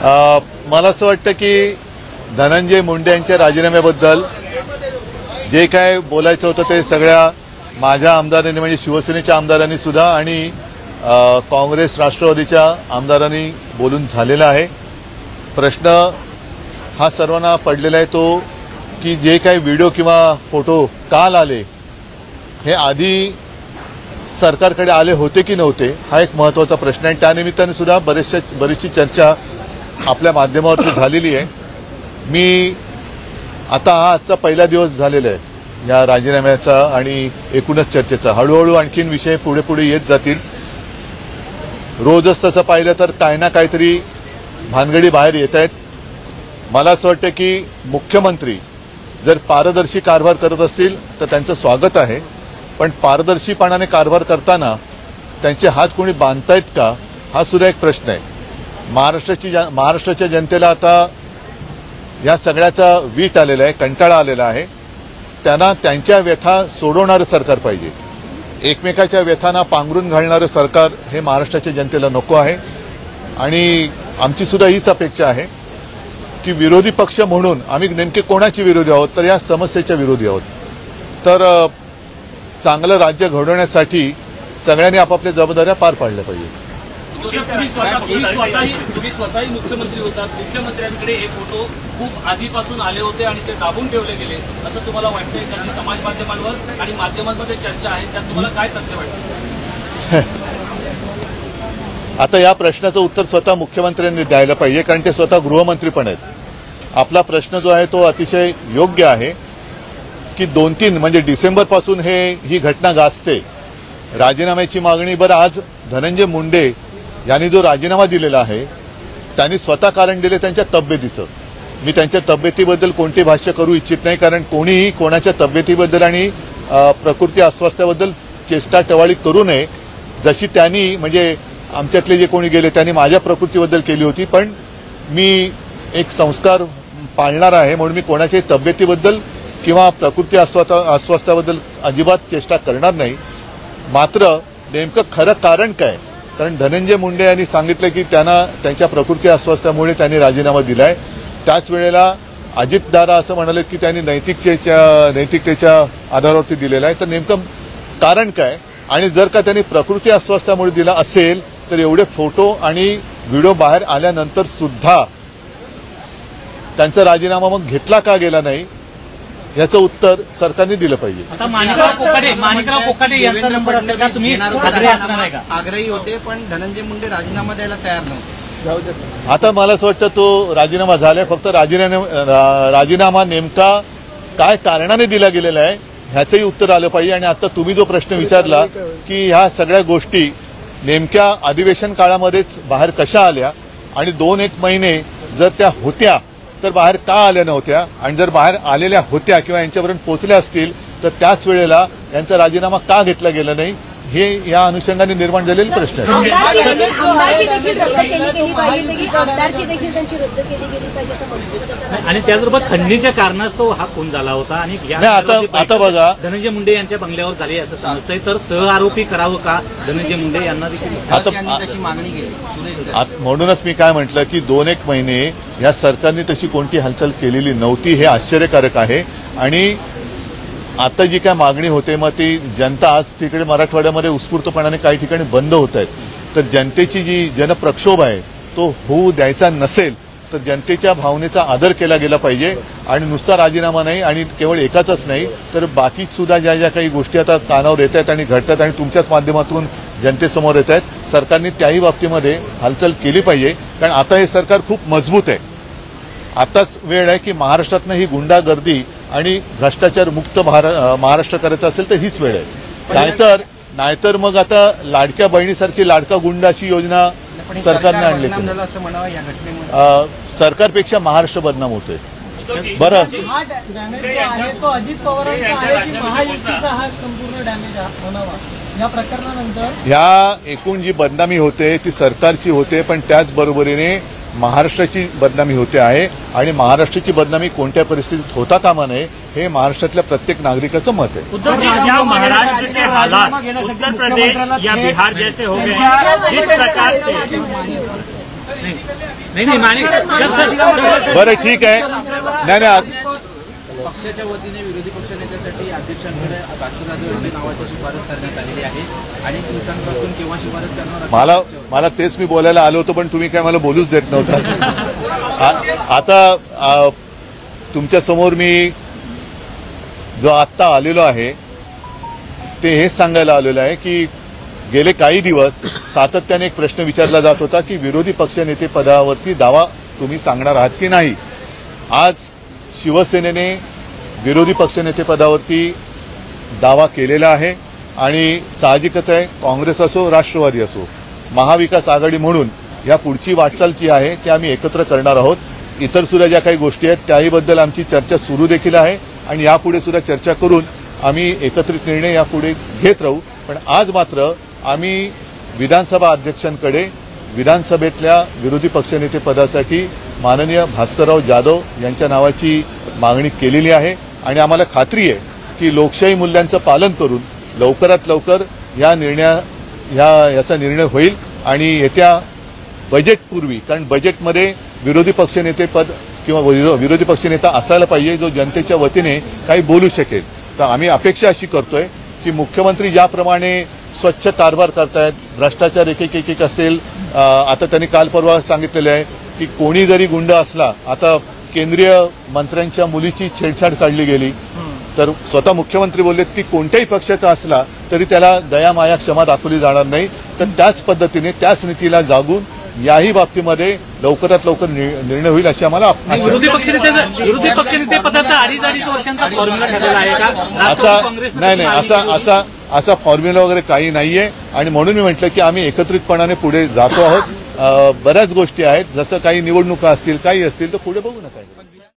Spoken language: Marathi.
मला असं वाटतं की धनंजय मुंडे यांच्या राजीनाम्याबद्दल जे काय बोलायचं होतं ते सगळ्या माझ्या आमदारांनी म्हणजे शिवसेनेच्या आमदारांनी सुद्धा आणि काँग्रेस राष्ट्रवादीच्या आमदारांनी बोलून झालेला आहे। प्रश्न हा सर्वांना पडलेला आहे तो की जे काही व्हिडिओ किंवा फोटो काल आले हे आधी सरकारकडे आले होते की नव्हते हा एक महत्त्वाचा प्रश्न आहे। त्यानिमित्ताने सुद्धा बरीचशी चर्चा आपल्या माध्यमावरती झालेली आहे। मी आता हा आजचा पहिला दिवस झालेला आहे या राजीनाम्याचा आणि एकूणच चर्चेचा। हळूहळू आणखीन विषय पुढे पुढे येत जातील। रोजच तसं पाहिलं तर काही ना काहीतरी भानगडी बाहेर येत आहेत। मला असं वाटतं की मुख्यमंत्री जर पारदर्शी कारभार करत असतील तर त्यांचं स्वागत आहे, पण पारदर्शीपणाने कारभार करताना त्यांचे हात कोणी बांधतायत का हा सुद्धा एक प्रश्न आहे। महाराष्ट्राच्या जनतेला आता या सगळ्याचा वीट आलेला आहे, कंटाळा आलेला आहे। त्यांना त्यांच्या व्यथा सोडवणारं सरकार पाहिजे। एकमेकाच्या व्यथांना पांघरून घालणारं सरकार हे महाराष्ट्राच्या जनतेला नको आहे। आणि आमची सुद्धा हीच अपेक्षा आहे की विरोधी पक्ष म्हणून आम्ही नेमके कोणाचे विरोधी आहोत तर या समस्येच्या विरोधी आहोत। तर चांगलं राज्य घडवण्यासाठी सगळ्यांनी आपापल्या जबाबदाऱ्या पार पाडल्या पाहिजे। तुम्ही स्वतःही मुख्यमंत्री होतात, मुख्यमंत्र्यांकडे हे फोटो खूप आधीपासून आले होते आणि ते दाबून ठेवले गेले असं तुम्हाला वाटतंय का? समाज माध्यमांवर आणि माध्यमांमध्ये चर्चा आहे त्यात तुम्हाला काय तथ्य वाटतं? आता या प्रश्नाचं उत्तर स्वतः मुख्यमंत्र्यांनी द्यायला पाहिजे, कारण ते स्वतः गृहमंत्री पण आहेत। आपला प्रश्न जो आहे तो अतिशय योग्य आहे की 2-3 म्हणजे डिसेंबरपासून ही घटना गाजते। राजीनाम्याची मागणी बरं आज धनंजय मुंडे यांनी जो राजीनामा दिलेला आहे त्यांनी स्वतः कारण दिले त्यांच्या तब्येतीचं। मी त्यांच्या तब्येतीबद्दल कोणते भाष्य करू इच्छित नाही, कारण कोणीही कोणाच्या तब्येतीबद्दल आणि प्रकृती अस्वास्थ्याबद्दल चेष्टा टवाळी करू नये। जशी त्यांनी म्हणजे आमच्यातले जे कोणी गेले त्यांनी माझ्या प्रकृतीबद्दल केली होती, पण मी एक संस्कार पाळणार आहे म्हणून मी कोणाच्याही तब्येतीबद्दल किंवा प्रकृती अस्वास्थ्याबद्दल अजिबात चेष्टा करणार नाही। मात्र नेमकं खरं कारण काय? कारण धनंजय मुंडे यांनी सांगितलं की त्यांना त्यांच्या प्रकृती अस्वास्थ्यामुळे त्यांनी राजीनामा दिलाय। त्याच वेळेला अजितदादा असं म्हणाले की त्यांनी नैतिकतेच्या आधारावरती दिलेला आहे। तर नेमकं कारण काय? आणि जर का त्यांनी प्रकृती अस्वास्थ्यामुळे दिला असेल तर एवढे फोटो आणि व्हिडिओ बाहेर आल्यानंतर सुद्धा त्यांचा राजीनामा मग घेतला का गेला नाही याचं उत्तर सरकारने दिलं पाहिजे। आता माणिकराव कोकाटे यांचा नंबर असेल का? तुम्ही आग्रही होते पण धनंजय मुंडे राजीनामा द्यायला तयार नव्हते। आता मला असं वाटतं तो राजीनामा झालाय, फक्त राजीनामा नेमका काय कारणाने दिला गेलेला आहे ह्याचंही उत्तर आलं पाहिजे। आणि आता तुम्ही जो प्रश्न विचारला की ह्या सगळ्या गोष्टी नेमक्या अधिवेशन काळामध्येच बाहेर कशा आल्या आणि 2-1 महिने जर त्या होत्या तर बाहेर का आल्या नव्हत्या, आणि जर बाहेर आलेल्या होत्या किंवा यांच्यापर्यंत पोहोचल्या असतील तर त्याच वेळेला यांचा राजीनामा का घेतला गेला नाही हे या अनुषंगाने निर्माण झालेले प्रश्न आहेत। आणि त्याचबरोबर खंडणीच्या कारणास्तव हा खून झाला होता आणि आता बघा धनंजय मुंडे यांच्या बंगल्यावर झाले असं समजतंय, तर सहआरोपी करावं का धनंजय मुंडे यांना देखील मागणी केली? म्हणूनच मी काय म्हटलं की 2-1 महिने या सरकारने तशी कोणती हालचाल केलेली नव्हती हे आश्चर्यकारक आहे। आणि आता जी काय मागणी होते मग ती जनता आज तिकडे मराठवाड्यामध्ये उत्स्फूर्तपणाने काही ठिकाणी बंद होत आहेत। तर जनतेची जी जनप्रक्षोभ आहे तो होऊ द्यायचा नसेल तर जनतेच्या भावनेचा आदर केला गेला पाहिजे। आणि नुसता राजीनामा नाही आणि केवळ एकाचाच नाही तर बाकी सुद्धा ज्या काही गोष्टी आता कानावर येत आहेत आणि घडतात आणि तुमच्याच माध्यमातून जनतेसमोर येत आहेत, सरकारने त्याही बाबतीमध्ये हालचाल केली पाहिजे। कारण आता हे सरकार खूप मजबूत आहे। आताच वेळ आहे की महाराष्ट्रातनं ही गुंडागर्दी आणि भ्रष्टाचार मुक्त महाराष्ट्र करायचा असेल तर हीच वेळ आहे। नाहीतर मग आता लाडक्या बहिणीसारखी लाडका गुंड अशी योजना सरकारने आणली। सरकारपेक्षा महाराष्ट्र बदनाम होतोय। बरं ह्या एकूण जी बदनामी होते ती सरकारची होते, पण त्याचबरोबरीने महाराष्ट्राची बदनामी होते आहे। आणि महाराष्ट्राची बदनामी कोणत्या परिस्थितीत होता कामा नये हे महाराष्ट्रातल्या प्रत्येक नागरिकाचं मत आहे। महाराष्ट्र के हालात उत्तर प्रदेश या बिहार जैसे हो गए जिस प्रकार से नाही माणिक सर, बरं ठीक आहे. नाही आज पक्षाच्या वतीने विरोधी पक्षनेत्यासाठी अध्यक्षांकडे भास्कर जाधव यांच्या नावाची शिफारस करण्यात आलेली आहे. अनेक दिवसांपासून केव्हा शिफारस करणार मला तेच मी बोलायला आलो होतो, पण तुम्ही काय मला बोलूच देत नव्हता. आता तुमच्या समोर मी जो आत्ता आलेलो आहे ते हेच सांगायला आलेलो आहे की गेले काही दिवस सातत्याने एक प्रश्न विचारला जात होता की विरोधी पक्षनेते पदावरती दावा तुम्ही सांगणार आहात की नाही. आज शिवसेनेने विरोधी पक्षनेते पदावरती दावा केलेला आहे आणि साहजिकच आहे, काँग्रेस असो राष्ट्रवादी असो, महाविकास आघाडी म्हणून या पुढची वाटचाल जी आहे ती आम्ही एकत्र करणार आहोत. इतर सुद्धा ज्या काही गोष्टी आहेत त्याहीबद्दल आमची चर्चा सुरू देखील आहे आणि यापुढे सुद्धा चर्चा करून आम्ही एकत्रित निर्णय यापुढे घेत राहू. पण आज मात्र आम्ही विधानसभा अध्यक्षांकडे विधानसभेतल्या विरोधी पक्षनेते पदासाठी माननीय भास्करराव जाधव यांच्या नावाची मागणी केलेली आहे आणि आम्हाला खात्री आहे की लोकशाही मूल्यांचं पालन करून लवकरात लवकर याचा निर्णय होईल आणि येत्या बजेटपूर्वी, कारण बजेटमध्ये विरोधी पक्षनेते पद किंवा विरोधी पक्षनेता असायला पाहिजे जो जनतेच्या वतीने काही बोलू शकेल. तर आम्ही अपेक्षा अशी करतोय की मुख्यमंत्री ज्याप्रमाणे स्वच्छ कारभार करतायत, भ्रष्टाचार एक असेल, आता त्यांनी काल परवा सांगितलेलं आहे की कोणी जरी गुंड असला, आता केंद्रीय मंत्र्यांच्या मुलीची छेडछाड काढली गेली तर स्वतः मुख्यमंत्री बोललेत की कोणत्याही पक्षाचा असला तरी त्याला दया माया क्षमा दाखवली जाणार नाही. तर त्याच पद्धतीने त्याच नीतीला जागून याही बाबतीमध्ये लवकरात लवकर निर्णय होईल अशी आम्हाला आशा आहे. विरोधी पक्षनेते पदाचा अडीच वर्षांचा फॉर्म्युला ठरलेला आहे का? असा फॉर्म्युला वगैरे काही नाहीये आणि म्हणून मी म्हटलं की आम्ही एकत्रितपणाने पुढे जातो आहोत. बऱ्याच गोष्टी आहेत, जसं काही निवडणुका असतील काही असतील तर पुढे बघू नका.